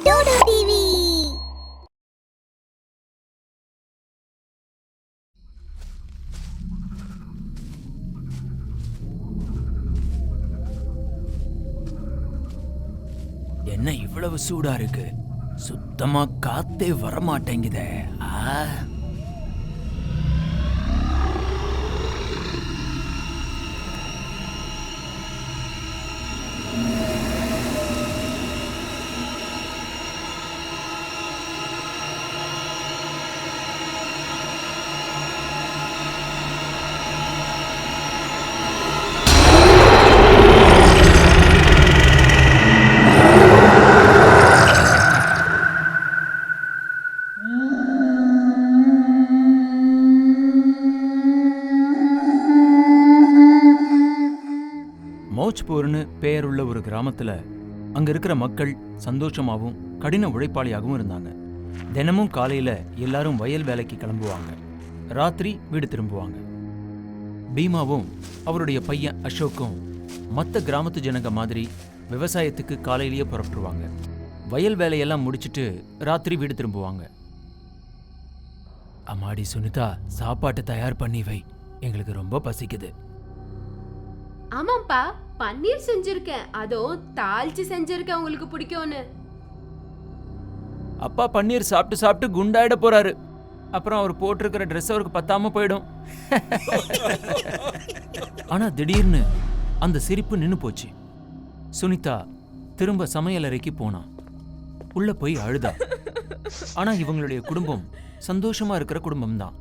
Dude TV. என்ன இவ்வளவு சூடா இருக்கு? சுத்தமா காத்தே வரமாட்டேங்குதே. மோச்பூர்னு பெயருள்ள ஒரு கிராமத்துல அங்க இருக்கிற மக்கள் சந்தோஷமாவும் கடின உழைப்பாளியாகவும் இருந்தாங்க. தினமும் காலையில எல்லாரும் வயல் வேலைக்கு கிளம்புவாங்க, ராத்திரி வீடு திரும்புவாங்க. பீமாவும் அவருடைய பையன் அசோக்கும் மற்ற கிராமத்து ஜனங்க மாதிரி விவசாயத்துக்கு காலையிலேயே புறப்பட்டுருவாங்க. வயல் வேலையெல்லாம் முடிச்சுட்டு ராத்திரி வீடு திரும்புவாங்க. அம்மாடி சுனிதா, சாப்பாட்டை தயார் பண்ணி வை, எங்களுக்கு ரொம்ப பசிக்குது. ஆமாப்பா, பன்னீர் செஞ்சிருக்கேன், அதுவும் தாளிச்சு செஞ்சிருக்கேன், உங்களுக்கு பிடிக்கும்னு. அப்பா பன்னீர் சாப்பிட்டு சாப்பிட்டு குண்டாயிட போறாரு. அப்புறம் அவர் போட்டிருக்கிற ட்ரெஸ் அவருக்கு பத்தாம போயிடும். ஆனா திடீர்னு அந்த சிரிப்பு நின்னு போச்சு. சுனிதா திரும்ப சமையலறைக்கு போனா. உள்ள போய் அழுதா. ஆனா இவங்களுடைய குடும்பம் சந்தோஷமா இருக்கிற குடும்பம் தான்.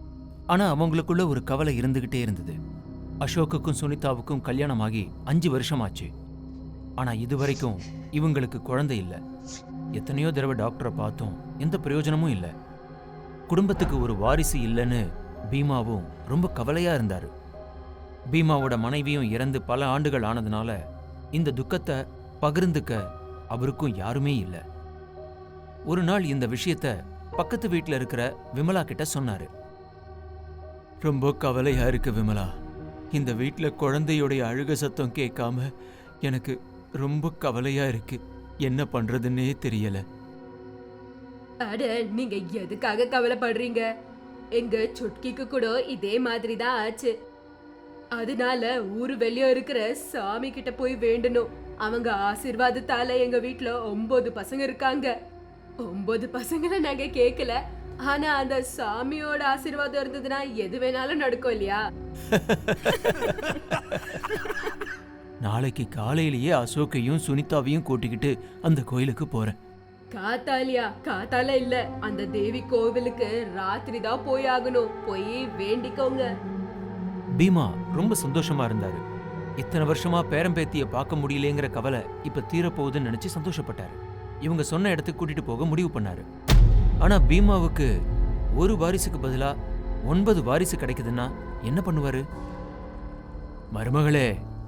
ஆனா அவங்களுக்குள்ள ஒரு கவலை இருந்துகிட்டே இருந்தது. அசோக்குக்கும் சுனிதாவுக்கும் கல்யாணமாகி 5 வருஷமாச்சு. ஆனா இதுவரைக்கும் இவங்களுக்கு குழந்தை இல்லை. எத்தனையோ தடவை டாக்டரை பார்த்தோம், எந்த பிரயோஜனமும் இல்லை. குடும்பத்துக்கு ஒரு வாரிசு இல்லைன்னு பீமாவும் ரொம்ப கவலையா இருந்தாரு. பீமாவோட மனைவியும் இறந்து பல ஆண்டுகள் ஆனதுனால இந்த துக்கத்தை பகிர்ந்துக்க அவருக்கும் யாருமே இல்லை. ஒரு நாள் இந்த விஷயத்த பக்கத்து வீட்டில் இருக்கிற விமலா கிட்ட சொன்னாரு. ரொம்ப கவலையா இருக்கு விமலா, இந்த வீட்டில் குழந்தையோடைய அழுக சத்தம் கேட்காம எனக்கு ரொம்ப கவலையா இருக்கு. என்ன பண்றதுன்னே தெரியல. அட, நீங்க எதுக்காக கவலைப்படுறீங்க? எங்க சுட்கிக்கு கூட இதே மாதிரி தான் ஆச்சு. அதனால ஊரு வெளியே இருக்கிற சாமி கிட்ட போய் வேண்டணும். அவங்க ஆசீர்வாதத்தால எங்க வீட்டுல 9 பசங்க இருக்காங்க. 9 பசங்களை நாங்க கேட்கல, ஆனா அந்த சாமியோட ஆசீர்வாதம் இருந்ததுன்னா எது வேணாலும் நடக்கும் இல்லையா? நாளைக்கு காலையிலேயே அசோக்கையும் சுனிதாவையும் கூட்டிக்கிட்டு அந்த கோயிலுக்கு போறேன். காத்தாலியா? காத்தால இல்ல, அந்த தேவி கோவிலுக்கு ராத்திரி தான் போய் ஆகணும். போய் வேண்டிக்கோங்க. பீமா ரொம்ப சந்தோஷமா இருந்தாரு. இத்தனை வருஷமா பேரம்பேத்திய பார்க்க முடியலங்கிற கவலை இப்ப தீரப்போகுதுன்னு நினைச்சு சந்தோஷப்பட்டாரு. இவங்க சொன்ன இடத்துக்கு கூட்டிட்டு போக முடிவு பண்ணாரு. ஆனா பீமாவுக்கு ஒரு வாரிசுக்கு பதிலா 9 வாரிசு கிடைக்குதுன்னா என்ன பண்ணுவாரு? மருமகளே,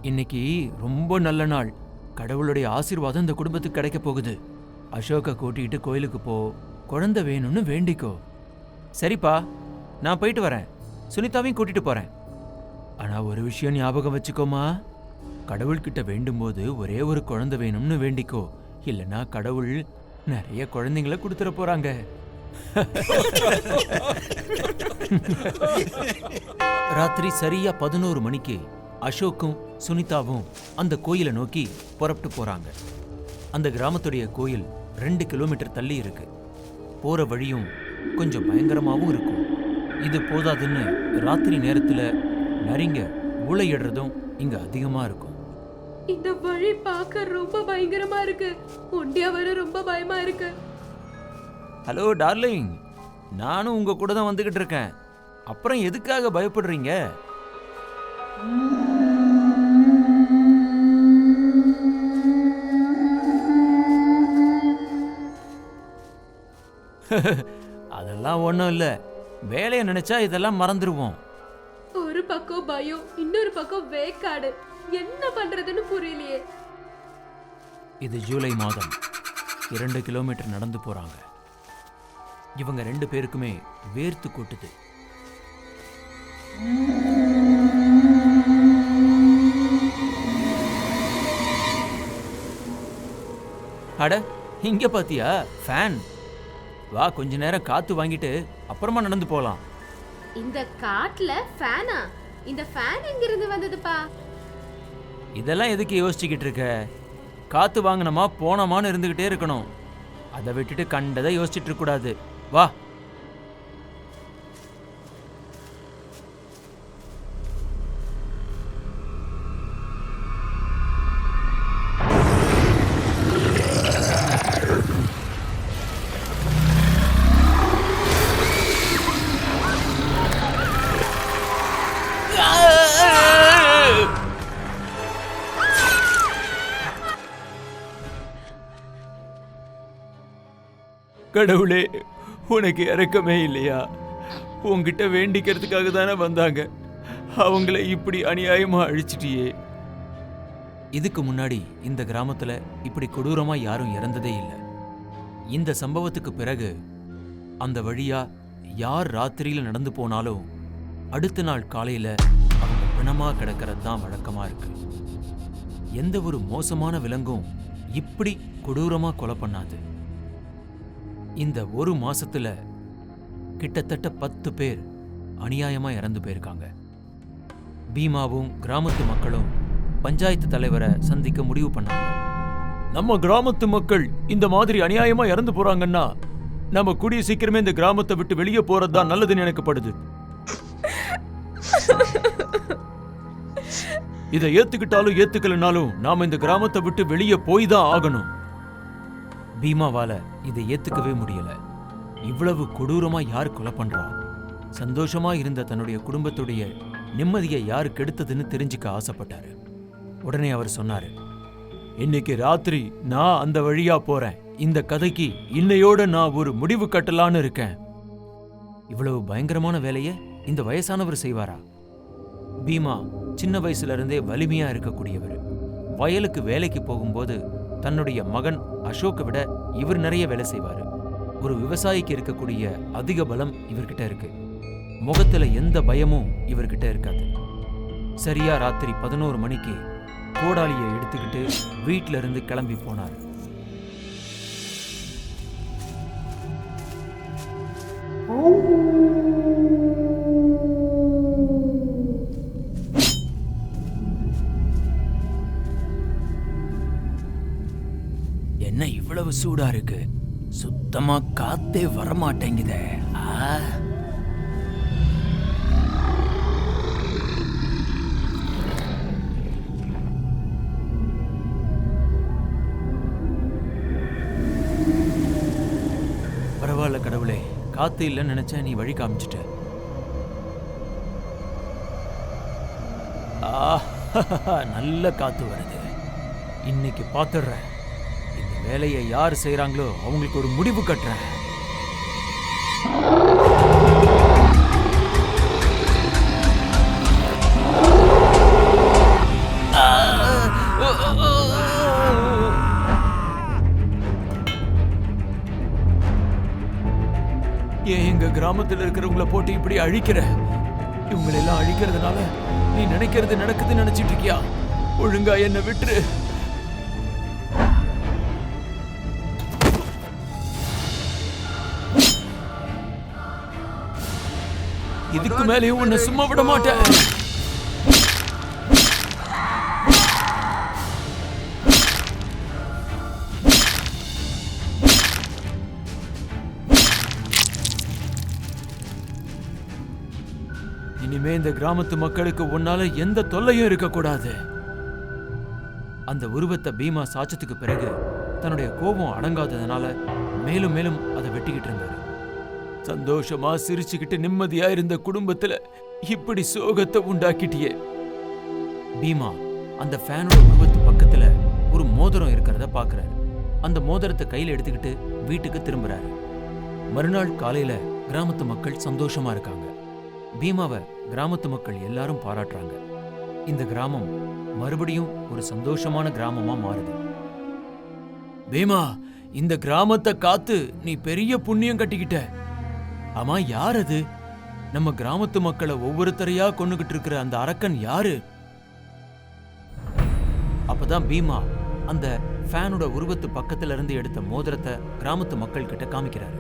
இன்னைக்கு ரொம்ப நல்ல நாள். கடவுளுடைய ஆசீர்வாதம் இந்த குடும்பத்துக்கு கிடைக்க போகுது. அசோக்கை கூட்டிகிட்டு கோயிலுக்கு போ, குழந்தை வேணும்னு வேண்டிக்கோ. சரிப்பா, நான் போயிட்டு வரேன், சுனிதாவையும் கூட்டிட்டு போறேன். ஆனா ஒரு விஷயம் ஞாபகம் வச்சுக்கோமா, கடவுள்கிட்ட வேண்டும் போது ஒரே ஒரு குழந்தை வேணும்னு வேண்டிக்கோ, இல்லைன்னா கடவுள் நிறைய குழந்தைங்களை கொடுத்துட போறாங்க. ராத்திரி சரியா 11 மணிக்கு அசோக்கும் சுனிதாவும் அந்த கோயிலை நோக்கி புறப்பட்டு போறாங்க. அந்த கிராமத்துடைய கோயில் 2 கிலோமீட்டர் தள்ளி இருக்கு. போற வழியும் கொஞ்சம் பயங்கரமாவும் இருக்கும். இது போதாதுன்னு ராத்திரி நேரத்துல நரிங்க ஊளையிடுறதும் இங்க அதிகமா இருக்கும். இந்த வழி பார்க்க ரொம்ப பயங்கரமா இருக்கு. ஒண்டியா வர ரொம்ப பயமா இருக்கு. ஹலோ டார்லிங், நானும் உங்க கூட தான் வந்துகிட்டு இருக்கேன். அப்புறம் எதுக்காக பயப்படுறீங்க? அதெல்லாம் ஒண்ணும் இல்ல, வேலையை நினைச்சா இதெல்லாம் மறந்துடுவோம். ஒரு பக்கம் பயம், இன்னொரு பக்கம் வேக்காடு. என்ன பண்றதுன்னு புரியலையே. இது ஜூலை மாதம். 2 கிலோமீட்டர் நடந்து போறாங்க. இவங்க 2 பேருக்குமே வேர்த்து கொட்டுது. அட, இங்க பாத்தியா ஃபேன்? வா, கொஞ்ச நேரம் காத்து வாங்கிட்டு அப்புறமா நடந்து போலாம். இந்த காட்டுல ஃபேனா? இந்த ஃபேன் எங்க இருந்து வந்ததுப்பா? இதெல்லாம் எதுக்கு யோசிச்சுக்கிட்டு இருக்க? காத்து வாங்கினமா போனமான்னு இருந்துகிட்டே இருக்கணும். அதை விட்டுட்டு கண்டதை யோசிச்சுட்டு இருக்க கூடாது. வா. கடவுளே, உனக்கு இறக்கமே இல்லையா? உன்கிட்ட வேண்டிக்கிறதுக்காக தானே வந்தாங்க, அவங்கள இப்படி அநியாயமா அழிச்சிட்டியே. இதுக்கு முன்னாடி இந்த கிராமத்துல இப்படி கொடூரமா யாரும் இறந்ததே இல்லை. இந்த சம்பவத்துக்கு பிறகு அந்த வழியா யார் ராத்திரியில நடந்து போனாலும் அடுத்த நாள் காலையில அவங்க பிணமா கிடக்கிறது தான் வழக்கமா இருக்கு. எந்த ஒரு மோசமான விலங்கும் இப்படி கொடூரமா கொலை பண்ணாது. இந்த ஒரு மாசத்துல கிட்டத்தட்ட 10 பேர் அநியாயமா இறந்து போயிருக்காங்க. பீமாவும் கிராமத்து மக்களும் பஞ்சாயத்து தலைவரை சந்திக்க முடிவு பண்ணாங்க. நம்ம கிராமத்து மக்கள் இந்த மாதிரி அநியாயமா இறந்து போறாங்கன்னா நம்ம கூடிய சீக்கிரமே இந்த கிராமத்தை விட்டு வெளியே போறதுதான் நல்லதுன்னு எனக்கு படுது. இதை ஏத்துக்கிட்டாலும் ஏத்துக்கலனாலும் நாம இந்த கிராமத்தை விட்டு வெளியே போய் தான் ஆகணும். பீமாவால இதை ஏத்துக்கவே முடியல. இவ்வளவு கொடூரமா யார் கொலை பண்றா? சந்தோஷமா இருந்த தன்னுடைய குடும்பத்துடைய நிம்மதியை யாரு கெடுத்ததுன்னு தெரிஞ்சுக்க ஆசைப்பட்டாரு. உடனே அவர் சொன்னாரு, இன்னைக்கு ராத்திரி நான் அந்த வழியா போறேன். இந்த கதைக்கு இன்னையோட நான் ஒரு முடிவு கட்டலான்னு இருக்கேன். இவ்வளவு பயங்கரமான வேலையை இந்த வயசானவர் செய்வாரா? பீமா சின்ன வயசுல இருந்தே வலிமையா இருக்கக்கூடியவர். வயலுக்கு வேலைக்கு போகும்போது தன்னுடைய மகன் அசோக்கை விட இவர் நிறைய வேலை செய்வாரு. ஒரு விவசாயிக்கு இருக்கக்கூடிய அதிக பலம் இவர்கிட்ட இருக்கு. முகத்துல எந்த பயமும் இவர்கிட்ட இருக்காது. சரியா ராத்திரி 11 மணிக்கு கோடாலியை எடுத்துக்கிட்டு வீட்டில இருந்து கிளம்பி போனார். என்ன இவ்வளவு சூடா இருக்கு? சுத்தமா காத்தே வரமாட்டேங்குதே. பரவாயில்ல கடவுளே, காத்து இல்லைன்னு நினைச்சேன், நீ வழி காமிச்சிட்ட. நல்ல காத்து வருது. இன்னைக்கு பாத்துடுறேன். இந்த வேலையை யார் செய்யறாங்களோ அவங்களுக்கு ஒரு முடிவு கட்டுறேன். ஏன் எங்க கிராமத்தில் இருக்கிறவங்கள போட்டு இப்படி அழிக்கிற? இவங்களெல்லாம் அழிக்கிறதுனால நீ நினைக்கிறது நடக்குதுன்னு நினைச்சிட்டு இருக்கியா? ஒழுங்கா என்ன விட்டுரு. இதுக்கு மேலேயும் உன்னை சும்மா விட மாட்டேன். இனிமே இந்த கிராமத்து மக்களுக்கு உன்னால எந்த தொல்லையும் இருக்கக்கூடாது. அந்த உருவத்தை பீமா சாச்சத்துக்கு பிறகு தன்னுடைய கோபம் அடங்காததுனால மேலும் மேலும் அதை வெட்டிக்கிட்டு இருந்தாரு. சந்தோஷமா சிரிச்சுக்கிட்டு நிம்மதியா இருந்த குடும்பத்துல இப்படி சோகத்தை உண்டாக்கிட்டியே. பீமா அந்த ஃபேனோட உருவத்து பக்கத்துல ஒரு மோதிரம் இருக்கிறத பாக்குறாரு. அந்த மோதிரத்தை கையில எடுத்துக்கிட்டு வீட்டுக்கு திரும்புறாரு. மறுநாள் காலையில கிராமத்து மக்கள் சந்தோஷமா இருக்காங்க. பீமாவை கிராமத்து மக்கள் எல்லாரும் பாராட்டுறாங்க. இந்த கிராமம் மறுபடியும் ஒரு சந்தோஷமான கிராமமா மாறுது. பீமா, இந்த கிராமத்தை காத்து நீ பெரிய புண்ணியம் கட்டிக்கிட்ட. ஆமா, யார் அது? நம்ம கிராமத்து மக்களை ஒவ்வொருத்தரையா கொன்னுகிட்டு இருக்கிற அந்த அரக்கன் யாரு? அப்பதான் பீமா அந்த ஃபேனோட உருவத்து பக்கத்துல இருந்து எடுத்த மோதிரத்தை கிராமத்து மக்கள் கிட்ட காமிக்கிறாரு.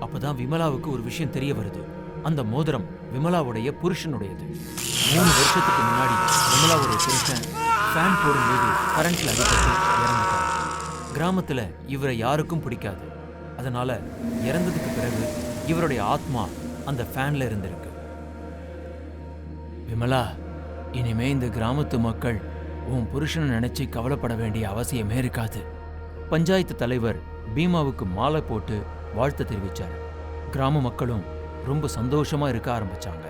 அப்பதான் விமலாவுக்கு ஒரு விஷயம் தெரிய வருது. அந்த மோதிரம் விமலாவுடைய புருஷனுடையது. 3 வருஷத்துக்கு முன்னாடி விமலாவுடைய புருஷன் ஃபேன் போடும்போது கரண்ட்ல அடிபட்டு இறந்துட்டார். கிராமத்துல இவரை யாருக்கும் பிடிக்காது. அதனால இறந்ததுக்கு பிறகு இவருடைய ஆத்மா அந்த ஃபேன்ல இருந்திருக்கு. விமலா, இனிமே இந்த கிராமத்து மக்கள் உன் புருஷனை நினைச்சு கவலைப்பட வேண்டிய அவசியமே இருக்காது. பஞ்சாயத்து தலைவர் பீமாவுக்கு மாலை போட்டு வாழ்த்து தெரிவிச்சார். கிராம மக்களும் ரொம்ப சந்தோஷமா இருக்க ஆரம்பிச்சாங்க.